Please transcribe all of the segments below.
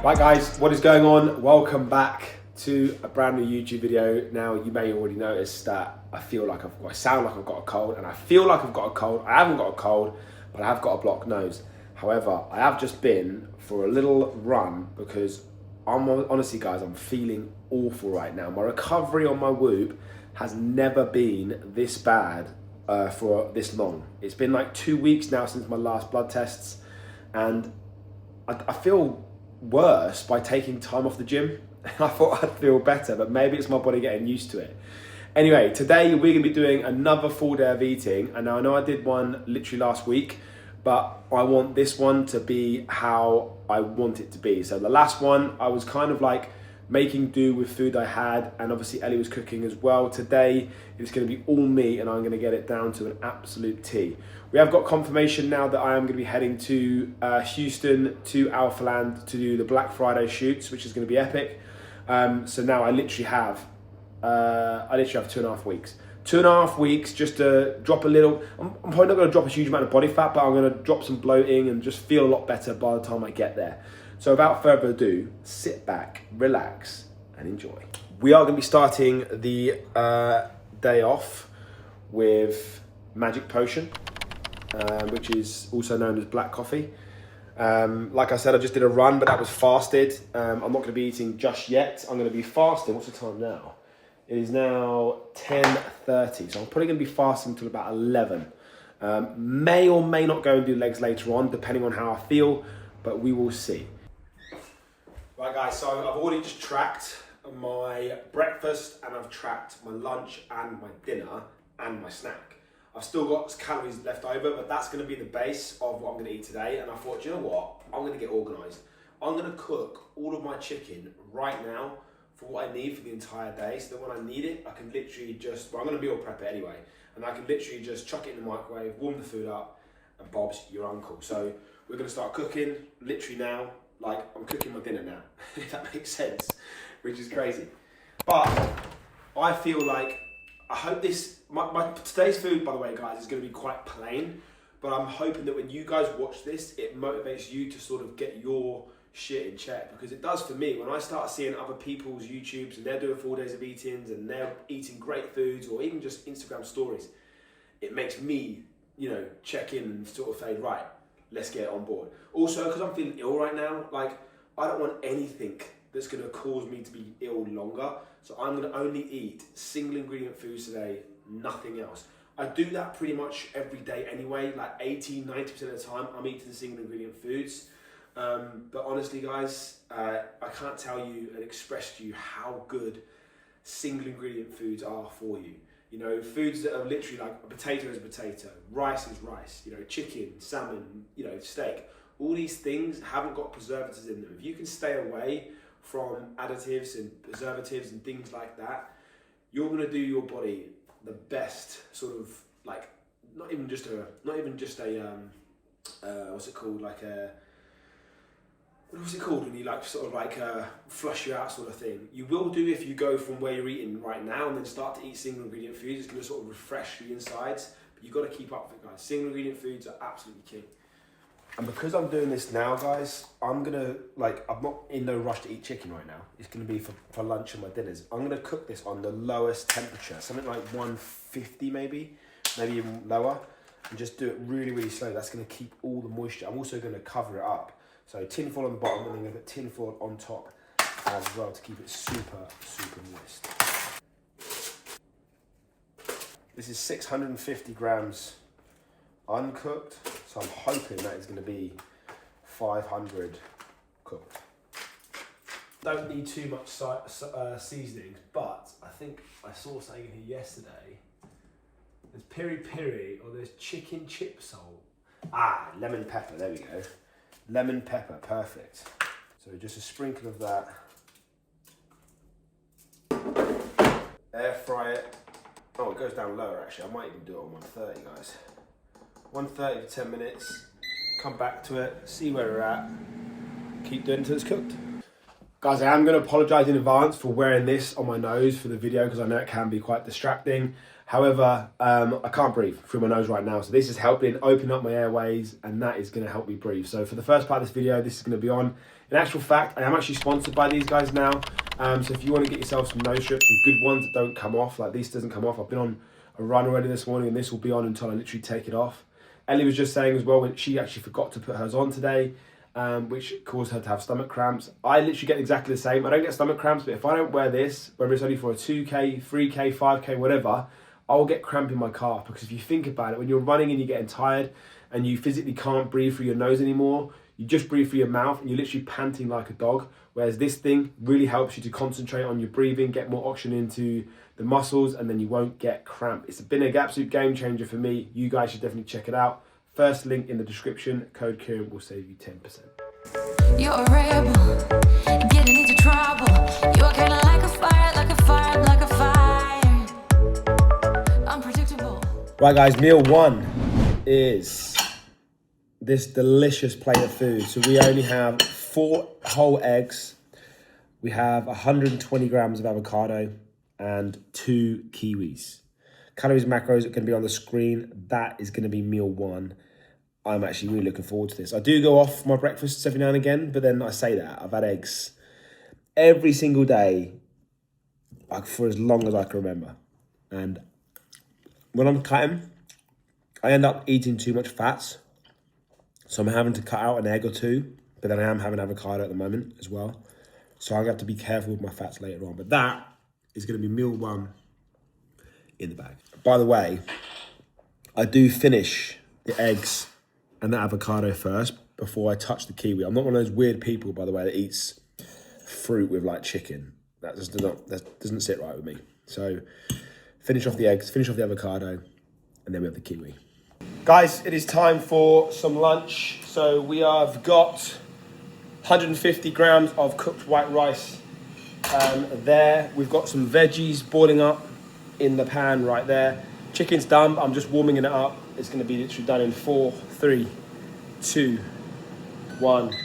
Right guys, what is going on? Welcome back to a brand new YouTube video. Now you may already notice that I sound like I've got a cold, and I feel like I've got a cold. I haven't got a cold, but I have got a blocked nose. However, I have just been for a little run because honestly guys, I'm feeling awful right now. My recovery on my Whoop has never been this bad for this long. It's been like 2 weeks now since my last blood tests, and I feel worse by taking time off the gym. I thought I'd feel better, but maybe it's my body getting used to it. Anyway, today we're gonna be doing another full day of eating. And now I know I did one literally last week, but I want this one to be how I want it to be. So the last one, I was kind of like making do with food I had, and obviously Ellie was cooking as well. Today, it's gonna be all me, and I'm gonna get it down to an absolute T. We have got confirmation now that I am gonna be heading to Houston, to Alphaland, to do the Black Friday shoots, which is gonna be epic. So now I literally have 2.5 weeks. 2.5 weeks just to drop a little. I'm probably not gonna drop a huge amount of body fat, but I'm gonna drop some bloating and just feel a lot better by the time I get there. So without further ado, sit back, relax, and enjoy. We are going to be starting the day off with Magic Potion, which is also known as black coffee. Like I said, I just did a run, but that was fasted. I'm not going to be eating just yet. I'm going to be fasting. What's the time now? It is now 10:30, so I'm probably going to be fasting until about 11. May or may not go and do legs later on, depending on how I feel, but we will see. Right guys, so I've already just tracked my breakfast, and I've tracked my lunch and my dinner and my snack. I've still got calories left over, but that's going to be the base of what I'm going to eat today. And I thought, you know what? I'm going to get organised. I'm going to cook all of my chicken right now for what I need for the entire day, so that when I need it, I can literally just, well, I'm going to meal prep it anyway, and I can literally just chuck it in the microwave, warm the food up, and Bob's your uncle. So we're going to start cooking literally now. Like, I'm cooking my dinner now, if that makes sense, which is crazy. But I feel like, I hope this, today's food, by the way, guys, is going to be quite plain, but I'm hoping that when you guys watch this, it motivates you to sort of get your shit in check, because it does for me. When I start seeing other people's YouTubes and they're doing 4 days of eatings and they're eating great foods, or even just Instagram stories, it makes me, check in and sort of say, right, let's get it on board. Also, because I'm feeling ill right now, like, I don't want anything that's going to cause me to be ill longer. So I'm going to only eat single ingredient foods today, nothing else. I do that pretty much every day anyway, like 80-90% of the time I'm eating single ingredient foods. But honestly guys, I can't tell you and express to you how good single ingredient foods are for you. Foods that are literally like a potato is a potato, rice is rice, chicken, salmon, steak. All these things haven't got preservatives in them. If you can stay away from additives and preservatives and things like that, you're gonna do your body the best sort of, like, not even just a what's it called, like a, what's it called when you like sort of like flush you out sort of thing. You will do if you go from where you're eating right now and then start to eat single ingredient foods. It's going to sort of refresh the insides, but you've got to keep up with it, guys. Single ingredient foods are absolutely king. And because I'm doing this now, guys, I'm not in no rush to eat chicken right now. It's going to be for lunch and my dinners. I'm going to cook this on the lowest temperature, something like 150 maybe even lower, and just do it really, really slow. That's going to keep all the moisture. I'm also going to cover it up. So tin foil on the bottom, and then I'm going to put tin foil on top as well to keep it super, super moist. This is 650 grams uncooked, so I'm hoping that is going to be 500 cooked. Don't need too much seasonings, but I think I saw something in here yesterday. There's piri piri, or there's chicken chip salt. Lemon pepper, there we go. Lemon pepper, perfect. So just a sprinkle of that. Air fry it. Oh, it goes down lower actually. I might even do it on 130, guys. 130 for 10 minutes. Come back to it, see where we're at. Keep doing it until it's cooked. Guys, I am going to apologise in advance for wearing this on my nose for the video because I know it can be quite distracting. However, I can't breathe through my nose right now. So this is helping open up my airways and that is going to help me breathe. So for the first part of this video, this is going to be on. In actual fact, I am actually sponsored by these guys now. So if you want to get yourself some nose strips, some good ones that don't come off, like this doesn't come off. I've been on a run already this morning and this will be on until I literally take it off. Ellie was just saying as well, when she actually forgot to put hers on today, which caused her to have stomach cramps. I literally get exactly the same. I don't get stomach cramps, but if I don't wear this, whether it's only for a 2K, 3K, 5K, whatever, I'll get cramp in my calf. Because if you think about it, when you're running and you're getting tired and you physically can't breathe through your nose anymore, you just breathe through your mouth and you're literally panting like a dog. Whereas this thing really helps you to concentrate on your breathing, get more oxygen into the muscles, and then you won't get cramp. It's been an absolute game changer for me. You guys should definitely check it out. First link in the description, code Kieran will save you 10%. You're a rebel, getting into trouble. You're kind of like a fire, like a fire, like a fire. Unpredictable. Right guys, meal one is this delicious plate of food. So we only have 4 whole eggs. We have 120 grams of avocado and 2 kiwis. Calories and macros are going to be on the screen. That is going to be meal one. I'm actually really looking forward to this. I do go off my breakfasts every now and again, but then I say that. I've had eggs every single day like for as long as I can remember. And when I'm cutting, I end up eating too much fats. So I'm having to cut out an egg or two, but then I am having avocado at the moment as well. So I'm going to have to be careful with my fats later on. But that is going to be meal one in the bag. By the way, I do finish the eggs and the avocado first before I touch the kiwi. I'm not one of those weird people, by the way, that eats fruit with like chicken. That doesn't sit right with me. So finish off the eggs, finish off the avocado, and then we have the kiwi. Guys, it is time for some lunch. So we have got 150 grams of cooked white rice there. We've got some veggies boiling up in the pan right there. Chicken's done, I'm just warming it up. It's gonna be literally done in 4, 3, 2, 1.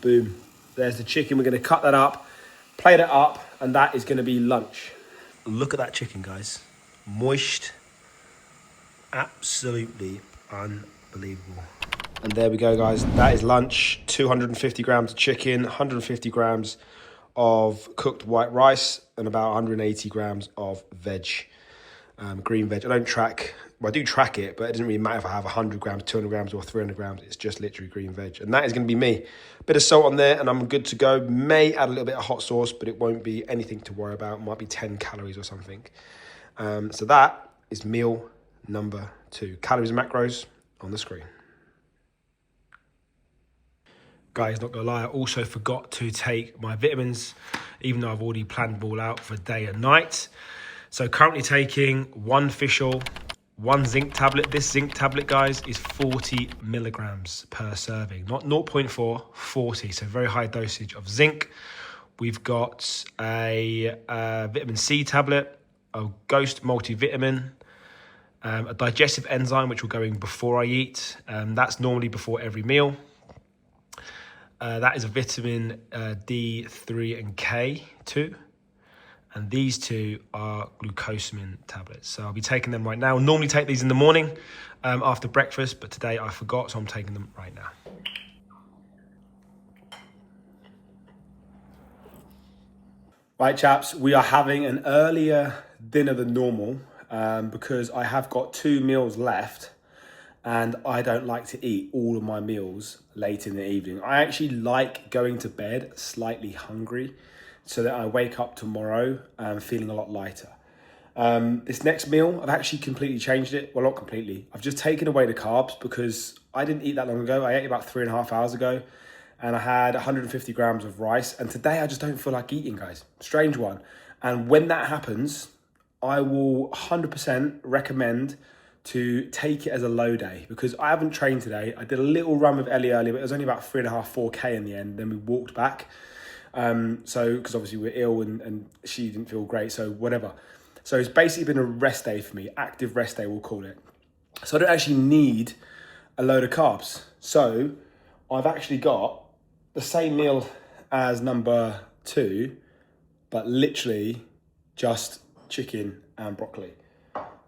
Boom. There's the chicken. We're gonna cut that up, plate it up, and that is gonna be lunch. Look at that chicken, guys. Moist. Absolutely unbelievable. And there we go, guys. That is lunch. 250 grams of chicken, 150 grams of cooked white rice, and about 180 grams of veg, green veg. I don't track, well, I do track it, but it doesn't really matter if I have 100 grams, 200 grams, or 300 grams. It's just literally green veg. And that is going to be me. Bit of salt on there, and I'm good to go. May add a little bit of hot sauce, but it won't be anything to worry about. It might be 10 calories or something. So that is meal number 2. Calories and macros on the screen. Guys, not gonna lie, I also forgot to take my vitamins, even though I've already planned them all out for day and night. So currently taking 1 fish oil, 1 zinc tablet. This zinc tablet, guys, is 40 milligrams per serving, not 0.4, 40. So very high dosage of zinc. We've got a vitamin C tablet, a Ghost multivitamin, a digestive enzyme, which will go in before I eat. That's normally before every meal. That is a vitamin D3 and K2. And these 2 are glucosamine tablets. So I'll be taking them right now. Normally take these in the morning after breakfast, but today I forgot, so I'm taking them right now. Right, chaps, we are having an earlier dinner than normal because I have got 2 meals left. And I don't like to eat all of my meals late in the evening. I actually like going to bed slightly hungry so that I wake up tomorrow feeling a lot lighter. This next meal, I've actually completely changed it. Well, not completely. I've just taken away the carbs because I didn't eat that long ago. I ate about 3.5 hours ago and I had 150 grams of rice. And today I just don't feel like eating, guys. Strange one. And when that happens, I will 100% recommend to take it as a low day because I haven't trained today. I did a little run with Ellie earlier, but it was only about 3.5, 4K in the end. Then we walked back. So, because obviously we're ill and she didn't feel great, so whatever. So it's basically been a rest day for me, active rest day, we'll call it. So I don't actually need a load of carbs. So I've actually got the same meal as number 2, but literally just chicken and broccoli.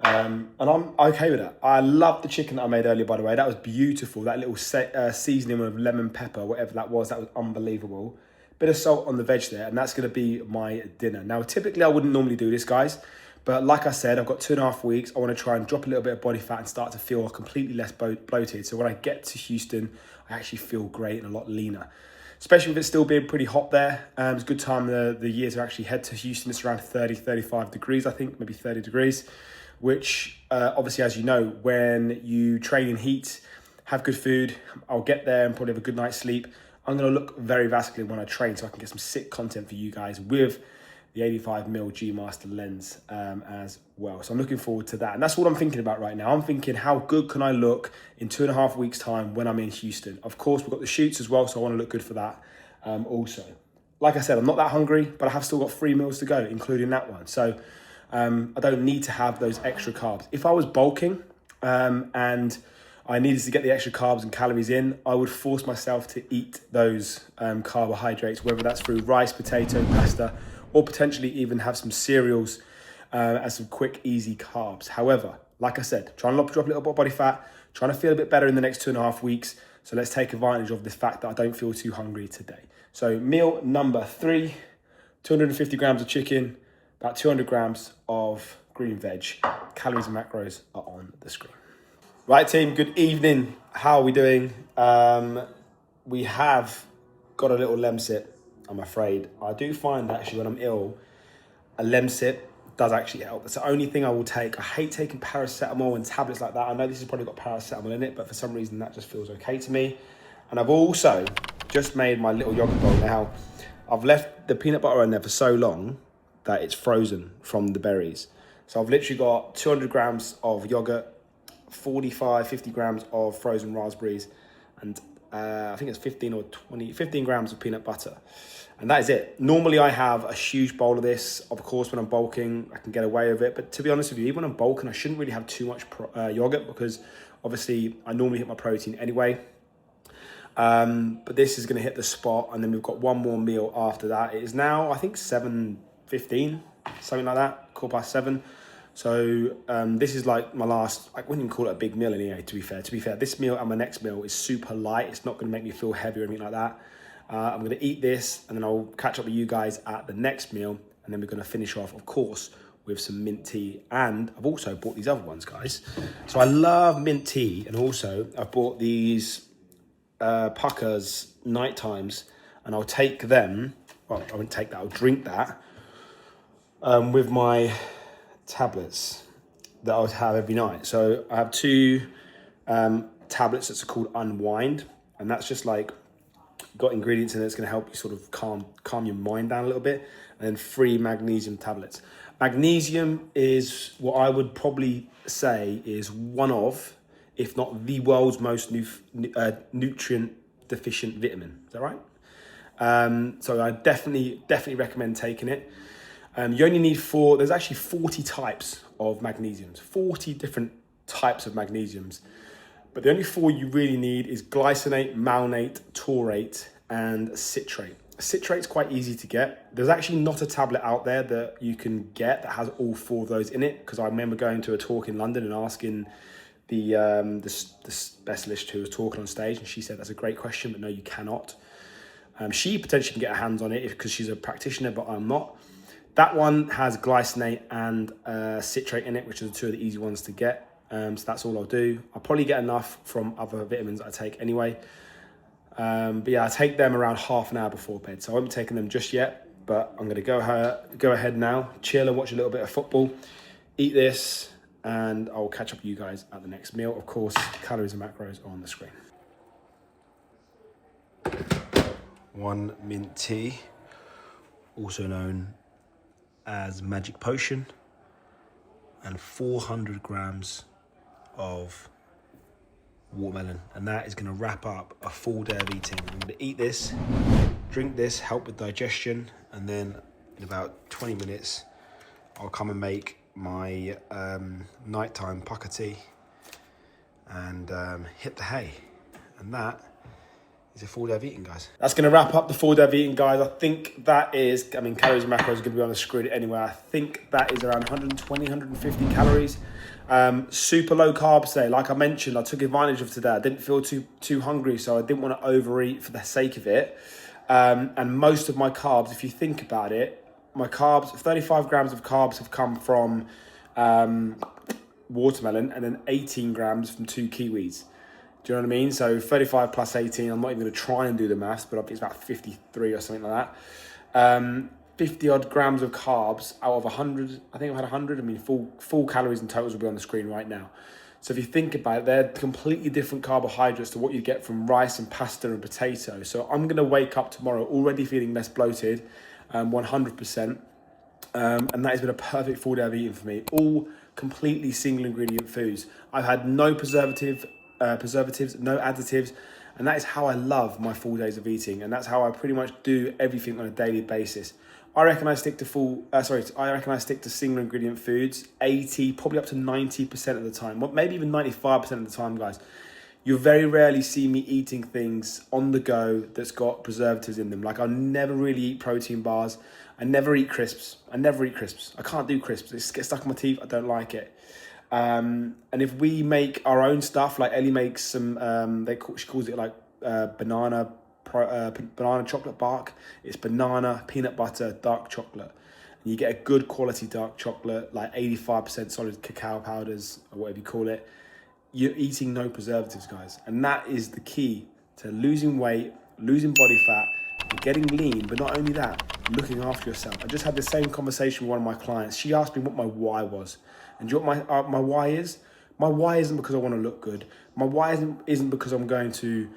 And I'm okay with that. I love the chicken that I made earlier, by the way. That was beautiful. That little seasoning of lemon pepper, whatever that was unbelievable. Bit of salt on the veg there, and that's going to be my dinner. Now, typically I wouldn't normally do this, guys, but like I said, I've got 2.5 weeks. I want to try and drop a little bit of body fat and start to feel completely less bloated. So when I get to Houston, I actually feel great and a lot leaner. Especially with it still being pretty hot there. It's a good time of the year to actually head to Houston. It's around 30, 35 degrees, I think, maybe 30 degrees. Which obviously, as you know, when you train in heat, have good food, I'll get there and probably have a good night's sleep. I'm going to look very vascular when I train, so I can get some sick content for you guys with the 85mm G Master lens as well. So I'm looking forward to that. And that's what I'm thinking about right now. I'm thinking, how good can I look in 2.5 weeks' time when I'm in Houston? Of course, we've got the shoots as well, so I want to look good for that also. Like I said, I'm not that hungry, but I have still got 3 meals to go, including that one. So I don't need to have those extra carbs. If I was bulking and I needed to get the extra carbs and calories in, I would force myself to eat those carbohydrates, whether that's through rice, potato, pasta, or potentially even have some cereals as some quick, easy carbs. However, like I said, trying to drop a little bit of body fat, trying to feel a bit better in the next 2.5 weeks. So let's take advantage of this fact that I don't feel too hungry today. So meal number 3, 250 grams of chicken, about 200 grams of green veg. Calories and macros are on the screen. Right, team, good evening. How are we doing? We have got a little Lemsip, I'm afraid. I do find that actually when I'm ill, a Lemsip does actually help. It's the only thing I will take. I hate taking paracetamol and tablets like that. I know this has probably got paracetamol in it, but for some reason that just feels okay to me. And I've also just made my little yogurt bowl. Now, I've left the peanut butter in there for so long that it's frozen from the berries. So I've literally got 200 grams of yogurt, 50 grams of frozen raspberries, and I think it's 15 grams of peanut butter. And that is it. Normally I have a huge bowl of this. Of course, when I'm bulking, I can get away with it. But to be honest with you, even when I'm bulking, I shouldn't really have too much yogurt because obviously I normally hit my protein anyway. But this is going to hit the spot. And then we've got one more meal after that. It is now, I think, 7:15, something like that, 7:15. So this is like my last, I wouldn't even call it a big meal anyway, to be fair. This meal and my next meal is super light. It's not going to make me feel heavy or anything like that. I'm going to eat this and then I'll catch up with you guys at the next meal. And then we're going to finish off, of course, with some mint tea. And I've also bought these other ones, guys. So I love mint tea. And also I've bought these Puckers night times. And I'll take them, well, I won't take that, I'll drink that with my tablets that I would have every night. So I have 2 tablets that's called Unwind. And that's just like, got ingredients in it that's going to help you sort of calm your mind down a little bit. And then 3 magnesium tablets. Magnesium is what I would probably say is one of, if not the world's most nutrient deficient vitamin. Is that right? So I definitely recommend taking it. You only need 4, there's actually 40 types of magnesiums, 40 different types of magnesiums. But the only 4 you really need is glycinate, malonate, taurate, and citrate. Citrate's quite easy to get. There's actually not a tablet out there that you can get that has all 4 of those in it, because I remember going to a talk in London and asking the specialist who was talking on stage, and she said that's a great question, but no, you cannot. She potentially can get her hands on it because she's a practitioner, but I'm not. That one has glycinate and citrate in it, which are the 2 of the easy ones to get. So that's all I'll do. I'll probably get enough from other vitamins I take anyway. But yeah, I take them around half an hour before bed. So I won't be taking them just yet, but I'm going to go ahead now, chill and watch a little bit of football, eat this, and I'll catch up with you guys at the next meal. Of course, calories and macros are on the screen. 1 mint tea, also known as magic potion, and 400 grams of watermelon, and that is going to wrap up a full day of eating. I'm going to eat this, drink this, help with digestion, and then in about 20 minutes I'll come and make my nighttime pucker tea and hit the hay. And that is a full day of eating, guys. That's going to wrap up the full day of eating, guys. I think that is, I mean, calories and macros are going to be on the screen anyway. I think that is around 120, 150 calories. Super low carbs today. Like I mentioned, I took advantage of today. I didn't feel too hungry, so I didn't want to overeat for the sake of it. And most of my carbs, if you think about it, my carbs, 35 grams of carbs have come from watermelon, and then 18 grams from 2 kiwis. Do you know what I mean? So 35 plus 18, I'm not even going to try and do the maths, but it's about 53 or something like that. 50 odd grams of carbs out of 100. I think I've had 100. I mean, full calories and totals will be on the screen right now. So if you think about it, they're completely different carbohydrates to what you get from rice and pasta and potato. So I'm going to wake up tomorrow already feeling less bloated, 100%. And that has been a perfect full day of eating for me. All completely single ingredient foods. I've had no preservatives, no additives, and that is how I love my full days of eating, and that's how I pretty much do everything on a daily basis. I reckon I stick to single ingredient foods 80, probably up to 90% of the time, maybe even 95% of the time, guys. You'll very rarely see me eating things on the go that's got preservatives in them. Like, I never really eat protein bars. I never eat crisps. I can't do crisps. It gets stuck in my teeth. I don't like it. And if we make our own stuff, like Ellie makes some, she calls it like banana chocolate bark. It's banana, peanut butter, dark chocolate. And you get a good quality dark chocolate, like 85% solid cacao powders, or whatever you call it. You're eating no preservatives, guys. And that is the key to losing weight, losing body fat, and getting lean. But not only that, looking after yourself. I just had the same conversation with one of my clients. She asked me what my why was. And do you know what my why is? My why isn't because I want to look good. My why isn't because I'm going to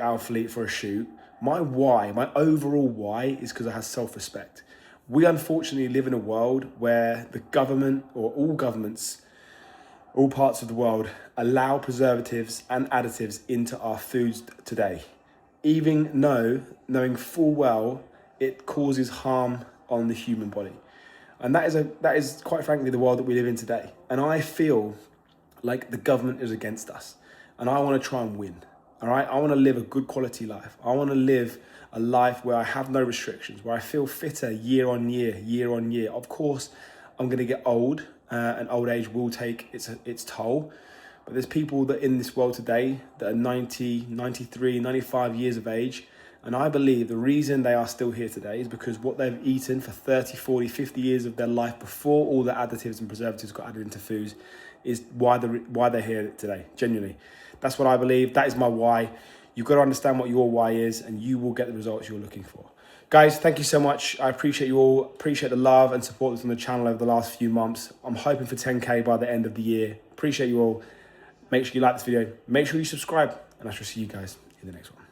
our fleet for a shoot. My why, my overall why, is because I have self-respect. We unfortunately live in a world where the government, or all governments, all parts of the world, allow preservatives and additives into our foods today, even knowing full well it causes harm on the human body. And that is quite frankly the world that we live in today. And I feel like the government is against us, and I want to try and win. All right, I want to live a good quality life. I want to live a life where I have no restrictions, where I feel fitter year on year. Of course, I'm going to get old, and old age will take its toll. But there's people that in this world today that are 90, 93, 95 years of age. And I believe the reason they are still here today is because what they've eaten for 30, 40, 50 years of their life before all the additives and preservatives got added into foods is why they're here today, genuinely. That's what I believe. That is my why. You've got to understand what your why is, and you will get the results you're looking for. Guys, thank you so much. I appreciate you all. Appreciate the love and support that's on the channel over the last few months. I'm hoping for 10K by the end of the year. Appreciate you all. Make sure you like this video. Make sure you subscribe, and I shall see you guys in the next one.